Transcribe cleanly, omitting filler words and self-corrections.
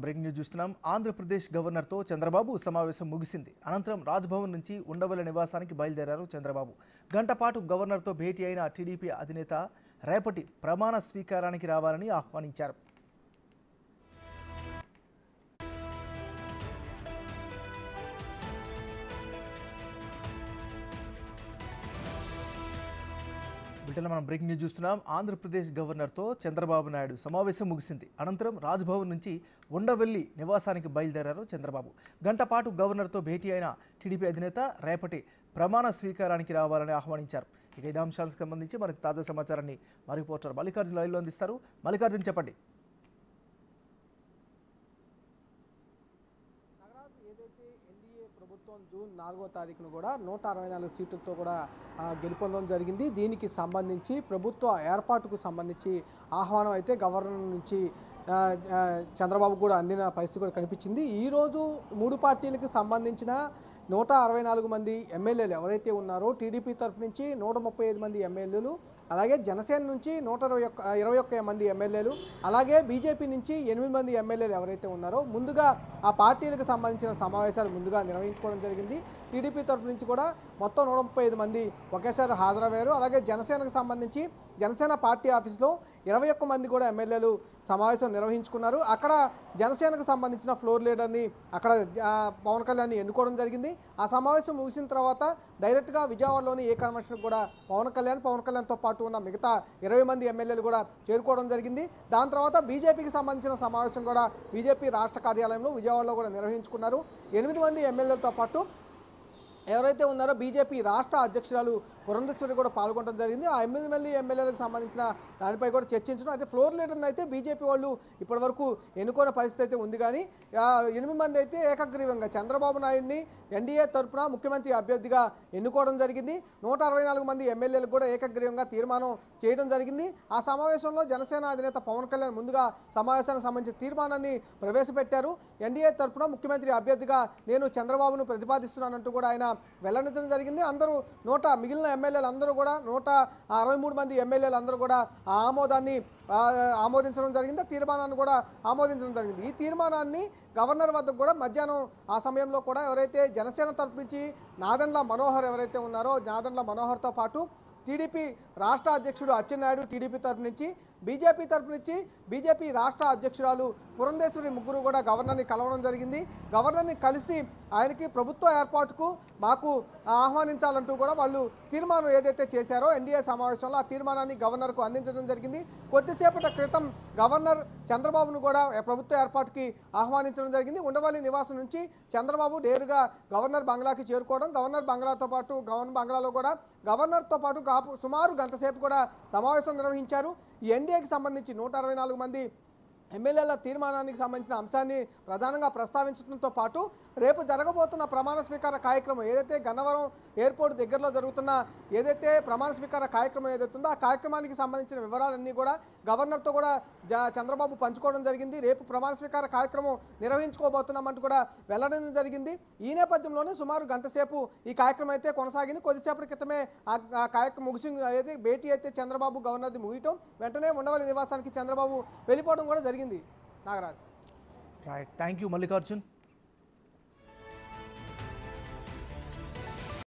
Breaking news చూస్తున్నాం. ఆంధ్రప్రదేశ్ గవర్నర్తో చంద్రబాబు సమావేశం ముగిసింది. అనంతరం రాజ్భవన్ నుంచి ఉండవల్లి నివాసానికి బయలుదేరారు చంద్రబాబు. గంటపాటు గవర్నర్తో భేటీ అయిన టీడీపీ అధినేత రేపటి ప్రమాణ స్వీకారానికి రావాలని ఆహ్వానించారు. మనం బ్రేకింగ్ న్యూస్ చూస్తున్నాం. ఆంధ్రప్రదేశ్ గవర్నర్తో చంద్రబాబు నాయుడు సమావేశం ముగిసింది. అనంతరం రాజ్భవన్ నుంచి ఉండవల్లి నివాసానికి బయలుదేరారు చంద్రబాబు. గంటపాటు గవర్నర్తో భేటీ అయిన టీడీపీ అధినేత రేపటి ప్రమాణ స్వీకారానికి రావాలని ఆహ్వానించారు. ఇక ఇదే అంశాలకు సంబంధించి మనకి తాజా సమాచారాన్ని మా రిపోర్టర్ మల్లికార్జున లైవ్లో అందిస్తారు. మల్లికార్జున, చెప్పండి. ఏదైతే ఎన్డీఏ ప్రభుత్వం జూన్ 4వ తారీఖున కూడా 164 సీట్లతో కూడా గెలుపొందడం జరిగింది. దీనికి సంబంధించి ప్రభుత్వ ఏర్పాటుకు సంబంధించి ఆహ్వానం అయితే గవర్నర్ నుంచి చంద్రబాబు కూడా అందిన పరిస్థితి కూడా కనిపించింది. ఈరోజు మూడు పార్టీలకు సంబంధించిన 164 మంది ఎమ్మెల్యేలు ఎవరైతే ఉన్నారో టీడీపీ తరఫు నుంచి 135 మంది ఎమ్మెల్యేలు, అలాగే జనసేన నుంచి 121 మంది ఎమ్మెల్యేలు, అలాగే బీజేపీ నుంచి 8 మంది ఎమ్మెల్యేలు ఎవరైతే ఉన్నారో ముందుగా ఆ పార్టీలకు సంబంధించిన సమావేశాలు ముందుగా నిర్వహించుకోవడం జరిగింది. టీడీపీ తరఫు నుంచి కూడా మొత్తం 135 మంది ఒకేసారి హాజరయ్యారు. అలాగే జనసేనకు సంబంధించి జనసేన పార్టీ ఆఫీస్లో 21 మంది కూడా ఎమ్మెల్యేలు సమావేశం నిర్వహించుకున్నారు. అక్కడ జనసేనకు సంబంధించిన ఫ్లోర్ లీడర్ని అక్కడ పవన్ కళ్యాణ్ని ఎన్నుకోవడం జరిగింది. ఆ సమావేశం ముగిసిన తర్వాత డైరెక్ట్గా విజయవాడలోని ఏ కన్వెన్షన్ కూడా పవన్ కళ్యాణ్తో పాటు ఉన్న మిగతా 20 మంది ఎమ్మెల్యేలు కూడా చేరుకోవడం జరిగింది. దాని తర్వాత బీజేపీకి సంబంధించిన సమావేశం కూడా బీజేపీ రాష్ట్ర కార్యాలయంలో విజయవాడలో కూడా నిర్వహించుకున్నారు. 8 మంది ఎమ్మెల్యేలతో పాటు ఎవరైతే ఉన్నారో బీజేపీ రాష్ట్ర అధ్యక్షురాలు పురంధేశ్వరి కూడా పాల్గొనడం జరిగింది. ఆ 8 మంది ఎమ్మెల్యేలకు సంబంధించిన దానిపై కూడా చర్చించడం. అయితే ఫ్లోర్ లీడర్ని అయితే బీజేపీ వాళ్ళు ఇప్పటివరకు ఎన్నుకోని పరిస్థితి అయితే ఉంది. కానీ 8 మంది అయితే ఏకగ్రీవంగా చంద్రబాబు నాయుడిని ఎన్డీఏ తరఫున ముఖ్యమంత్రి అభ్యర్థిగా ఎన్నుకోవడం జరిగింది. 164 మంది ఎమ్మెల్యేలకు కూడా ఏకగ్రీవంగా తీర్మానం చేయడం జరిగింది. ఆ సమావేశంలో జనసేన అధినేత పవన్ కళ్యాణ్ ముందుగా సమావేశానికి సంబంధించిన తీర్మానాన్ని ప్రవేశపెట్టారు. ఎన్డీఏ తరఫున ముఖ్యమంత్రి అభ్యర్థిగా నేను చంద్రబాబును ప్రతిపాదిస్తున్నానంటూ కూడా ఆయన వెల్లడించడం జరిగింది. అందరూ మిగిలిన ఎమ్మెల్యేలు అందరూ కూడా 163 మంది ఎమ్మెల్యేలు అందరూ కూడా ఆ ఆమోదాన్ని ఆమోదించడం జరిగింది. ఆ తీర్మానాన్ని కూడా ఆమోదించడం జరిగింది. ఈ తీర్మానాన్ని గవర్నర్ వద్దకు కూడా మధ్యాహ్నం ఆ సమయంలో కూడా ఎవరైతే జనసేన తరపు నుంచి నాదెండ్ల మనోహర్ ఎవరైతే ఉన్నారో నాదెండ్ల మనోహర్తో పాటు టీడీపీ రాష్ట్ర అధ్యక్షుడు అచ్చెన్నాయుడు టీడీపీ తరపు నుంచి, బీజేపీ తరపు నుంచి బీజేపీ రాష్ట్ర అధ్యక్షురాలు పురంధేశ్వరి ముగ్గురు కూడా గవర్నర్ని కలవడం జరిగింది. గవర్నర్ని కలిసి ఆయనకి ప్రభుత్వ ఏర్పాటుకు మాకు ఆహ్వానించాలంటూ కూడా వాళ్ళు తీర్మానం ఏదైతే చేశారో ఎన్డీఏ సమావేశంలో ఆ తీర్మానాన్ని గవర్నర్కు అందించడం జరిగింది. కొద్దిసేపటి క్రితం గవర్నర్ చంద్రబాబును కూడా ప్రభుత్వ ఏర్పాటుకి ఆహ్వానించడం జరిగింది. ఉండవల్లి నివాసం నుంచి చంద్రబాబు నేరుగా గవర్నర్ బంగ్లాకి చేరుకోవడం, గవర్నర్ బంగ్లాతో పాటు గవర్నర్ బంగ్లాలో కూడా గవర్నర్తో పాటు సుమారు గంట సేపు కూడా సమావేశం నిర్వహించారు. ఈ ఎన్డీఏకి సంబంధించి 164 మంది ఎమ్మెల్యేల తీర్మానానికి సంబంధించిన అంశాన్ని ప్రధానంగా ప్రస్తావించడంతో పాటు రేపు జరగబోతున్న ప్రమాణ స్వీకార కార్యక్రమం ఏదైతే గన్నవరం ఎయిర్పోర్ట్ దగ్గరలో జరుగుతున్న ఏదైతే ప్రమాణ స్వీకార కార్యక్రమం ఏదైతే ఉందో ఆ కార్యక్రమానికి సంబంధించిన వివరాలన్నీ కూడా గవర్నర్తో కూడా చంద్రబాబు పంచుకోవడం జరిగింది. రేపు ప్రమాణ స్వీకార కార్యక్రమం నిర్వహించుకోబోతున్నామంటూ కూడా వెల్లడించడం జరిగింది. ఈ నేపథ్యంలోనే సుమారు గంట సేపు ఈ కార్యక్రమం అయితే కొనసాగింది. కొద్దిసేపటి క్రితమే ఆ కార్యక్రమం ముగిసింది. అయితే భేటీ అయితే చంద్రబాబు గవర్నర్ది ముగియటం వెంటనే ఉండవల్లి నివాసానికి చంద్రబాబు వెళ్ళిపోవడం కూడా జరిగింది. Nagaraj. Right, thank you Mallikarjun.